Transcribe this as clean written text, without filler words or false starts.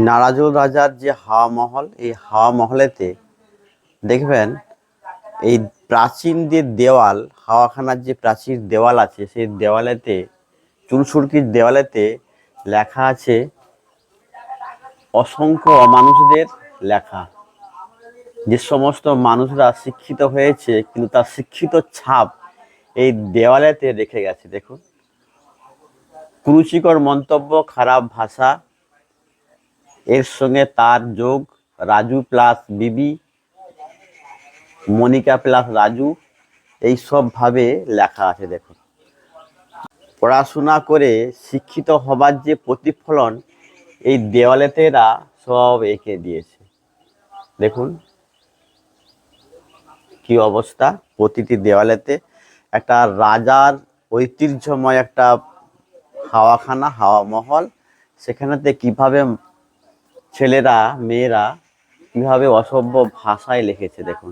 নারাজুল রাজার যে হাওয়া মহল, এই হাওয়া মহলেতে দেখবেন এই প্রাচীন যে দেওয়াল, হাওয়াখানার যে প্রাচীর দেওয়াল আছে, সেই দেওয়ালেতে চুনসুরকির দেওয়ালেতে লেখা আছে অসংখ্য অমানুষদের লেখা। যে সমস্ত মানুষরা শিক্ষিত হয়েছে কিন্তু তার শিক্ষিত ছাপ এই দেওয়ালেতে রেখে গেছে। দেখুন, কুরুচিকর মন্তব্য, খারাপ ভাষা, এর সঙ্গে তার যোগ রাজু প্লাস বিবি, মনিকা প্লাস রাজু, এইসব ভাবে লেখা আছে। দেখুন, পড়াশোনা করে শিক্ষিত হবার যে প্রতিফলন এই দেওয়ালেতে এরা সব এঁকে দিয়েছে। দেখুন কি অবস্থা, প্রতিটি দেওয়ালেতে একটা রাজার ঐতিহ্যময় একটা হাওয়াখানা, হাওয়া মহল, সেখানেতে কিভাবে ছেলেরা মেয়েরা কিভাবে অসভ্য ভাষায় লিখেছে। দেখুন।